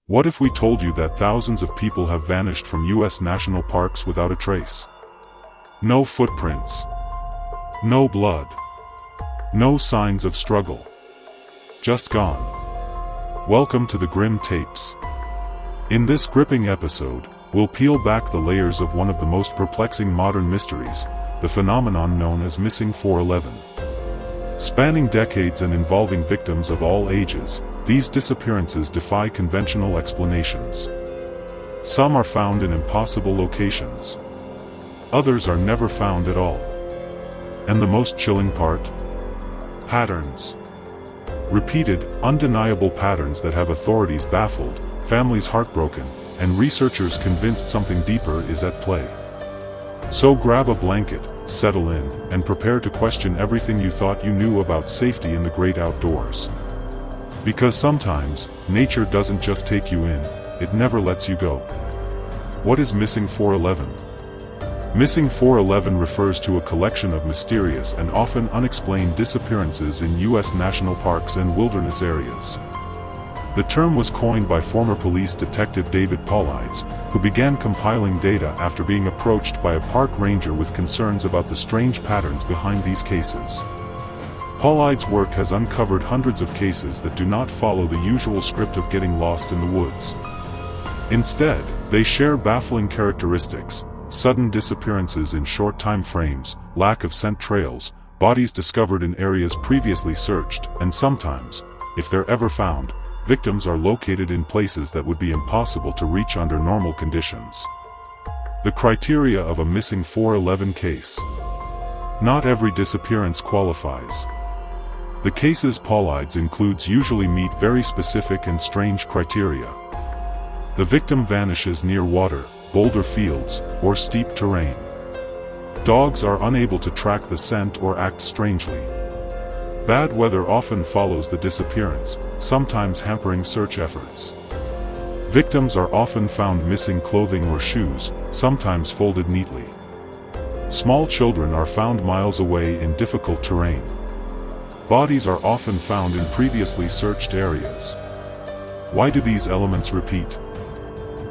What if we told you that thousands of people have vanished from U.S. national parks without a trace? No footprints. No blood. No signs of struggle. Just gone. Welcome to the Grim Tapes. In this gripping episode, we'll peel back the layers of one of the most perplexing modern mysteries, the phenomenon known as Missing 411. Spanning decades and involving victims of all ages, these disappearances defy conventional explanations. Some are found in impossible locations. Others are never found at all. And the most chilling part? Patterns. Repeated, undeniable patterns that have authorities baffled, families heartbroken, and researchers convinced something deeper is at play. So grab a blanket, settle in, and prepare to question everything you thought you knew about safety in the great outdoors. Because sometimes, nature doesn't just take you in, it never lets you go. What is Missing 411? Missing 411 refers to a collection of mysterious and often unexplained disappearances in U.S. national parks and wilderness areas. The term was coined by former police detective David Paulides, who began compiling data after being approached by a park ranger with concerns about the strange patterns behind these cases. Paulides' work has uncovered hundreds of cases that do not follow the usual script of getting lost in the woods. Instead, they share baffling characteristics: sudden disappearances in short time frames, lack of scent trails, bodies discovered in areas previously searched, and sometimes, if they're ever found, victims are located in places that would be impossible to reach under normal conditions. The criteria of a Missing 411 case. Not every disappearance qualifies. The cases Paulides includes usually meet very specific and strange criteria. The victim vanishes near water, boulder fields, or steep terrain. Dogs are unable to track the scent or act strangely. Bad weather often follows the disappearance, sometimes hampering search efforts. Victims are often found missing clothing or shoes, sometimes folded neatly. Small children are found miles away in difficult terrain. Bodies are often found in previously searched areas. Why do these elements repeat?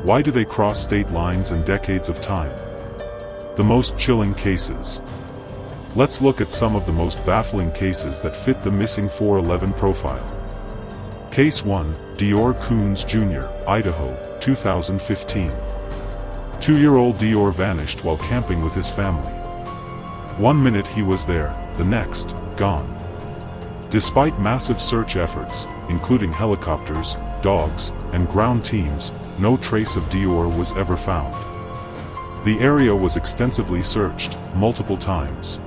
Why do they cross state lines and decades of time? The most chilling cases. Let's look at some of the most baffling cases that fit the Missing 411 profile. Case 1, Dior Coons Jr., Idaho, 2015. 2-year-old Dior vanished while camping with his family. 1 minute he was there, the next, gone. Despite massive search efforts, including helicopters, dogs, and ground teams, no trace of Dior was ever found. The area was extensively searched, multiple times.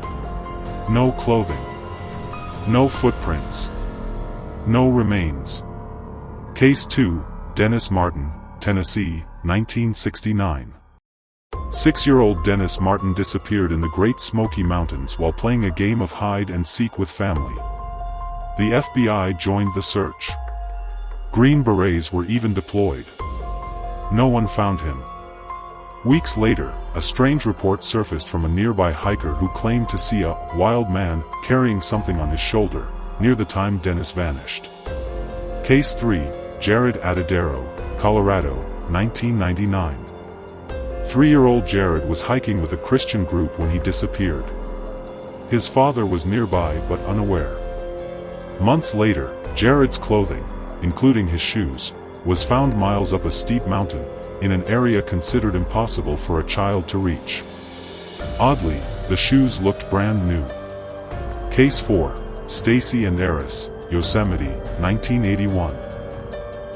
No clothing. No footprints. No remains. Case 2, Dennis Martin, Tennessee, 1969. 6-year-old Dennis Martin disappeared in the Great Smoky Mountains while playing a game of hide and seek with family. The FBI joined the search. Green Berets were even deployed. No one found him. Weeks later, a strange report surfaced from a nearby hiker who claimed to see a wild man carrying something on his shoulder near the time Dennis vanished. Case 3, Jared Adedero, Colorado, 1999. 3-year-old Jared was hiking with a Christian group when he disappeared. His father was nearby but unaware. Months later, Jared's clothing, including his shoes, was found miles up a steep mountain, in an area considered impossible for a child to reach. Oddly, the shoes looked brand new. Case 4, Stacy and Eris, Yosemite, 1981.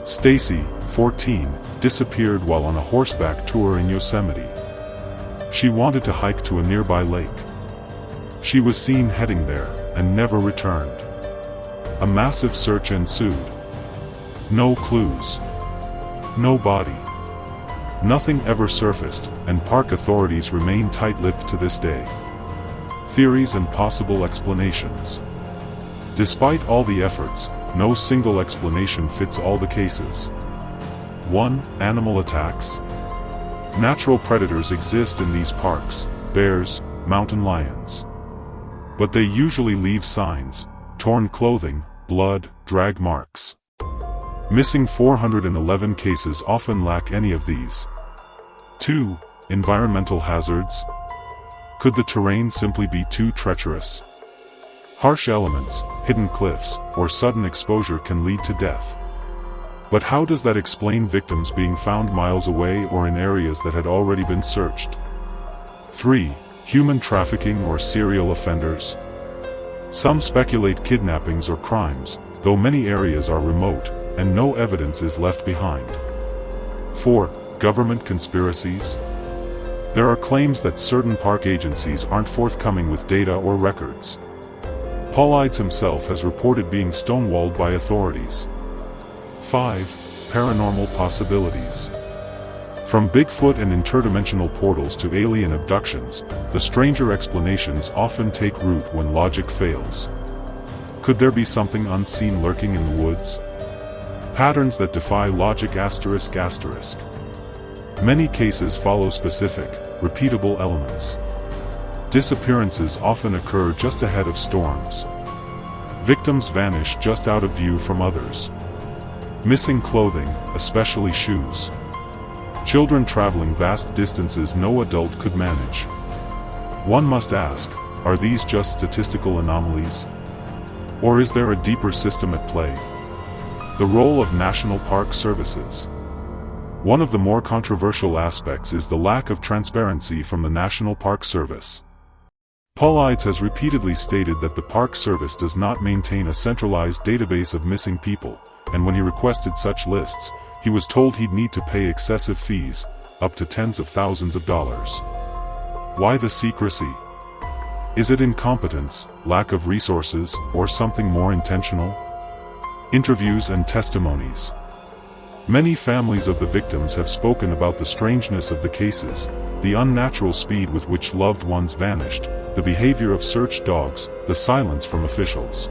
Stacy, 14, disappeared while on a horseback tour in Yosemite. She wanted to hike to a nearby lake. She was seen heading there, and never returned. A massive search ensued. No clues. No body. Nothing ever surfaced, and park authorities remain tight-lipped to this day. Theories and possible explanations. Despite all the efforts, no single explanation fits all the cases. 1. Animal attacks. Natural predators exist in these parks: bears, mountain lions. But they usually leave signs: torn clothing, blood, drag marks. Missing 411 cases often lack any of these. 2. Environmental hazards. Could the terrain simply be too treacherous? Harsh elements, hidden cliffs, or sudden exposure can lead to death. But how does that explain victims being found miles away or in areas that had already been searched? 3. Human trafficking or serial offenders. Some speculate kidnappings or crimes, though many areas are remote, and no evidence is left behind. 4. Government conspiracies. There are claims that certain park agencies aren't forthcoming with data or records. Paulides himself has reported being stonewalled by authorities. 5. Paranormal possibilities. From Bigfoot and interdimensional portals to alien abductions, the stranger explanations often take root when logic fails. Could there be something unseen lurking in the woods? Patterns that defy logic ***. Many cases follow specific, repeatable elements. Disappearances often occur just ahead of storms. Victims vanish just out of view from others. Missing clothing, especially shoes. Children traveling vast distances no adult could manage. One must ask, are these just statistical anomalies? Or is there a deeper system at play? The role of National Park Services. One of the more controversial aspects is the lack of transparency from the National Park Service. Paulides has repeatedly stated that the Park Service does not maintain a centralized database of missing people, and when he requested such lists, he was told he'd need to pay excessive fees, up to tens of thousands of dollars. Why the secrecy? Is it incompetence, lack of resources, or something more intentional? Interviews and testimonies. Many families of the victims have spoken about the strangeness of the cases, the unnatural speed with which loved ones vanished, the behavior of search dogs, the silence from officials.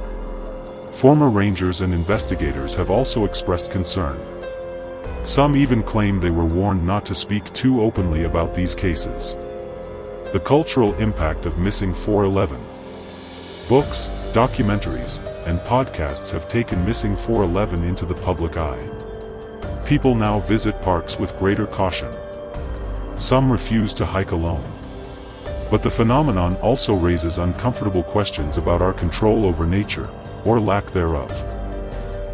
Former rangers and investigators have also expressed concern. Some even claim they were warned not to speak too openly about these cases. The cultural impact of Missing 411. Books, documentaries, and podcasts have taken Missing 411 into the public eye. People now visit parks with greater caution. Some refuse to hike alone. But the phenomenon also raises uncomfortable questions about our control over nature, or lack thereof.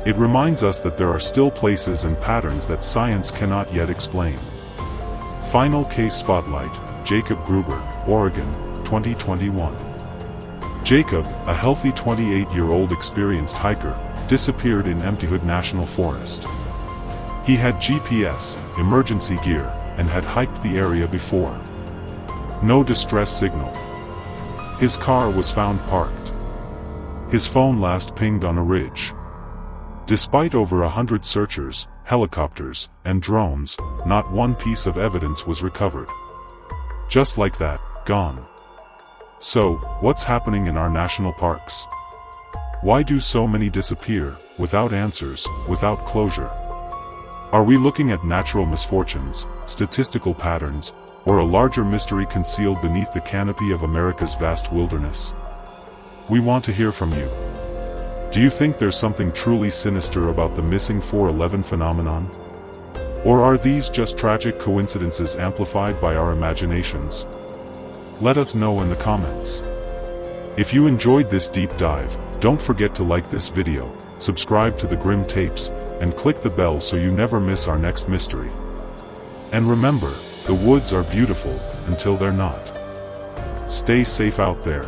It reminds us that there are still places and patterns that science cannot yet explain. Final Case Spotlight, Jacob Gruber, Oregon, 2021. Jacob, a healthy 28-year-old experienced hiker, disappeared in Empty Hood National Forest. He had GPS, emergency gear, and had hiked the area before. No distress signal. His car was found parked. His phone last pinged on a ridge. Despite over 100 searchers, helicopters, and drones, not one piece of evidence was recovered. Just like that, gone. So, what's happening in our national parks? Why do so many disappear, without answers, without closure? Are we looking at natural misfortunes, statistical patterns, or a larger mystery concealed beneath the canopy of America's vast wilderness? We want to hear from you. Do you think there's something truly sinister about the Missing 411 phenomenon? Or are these just tragic coincidences amplified by our imaginations? Let us know in the comments. If you enjoyed this deep dive, don't forget to like this video, subscribe to the Grim Tapes, and click the bell so you never miss our next mystery. And remember, the woods are beautiful, until they're not. Stay safe out there.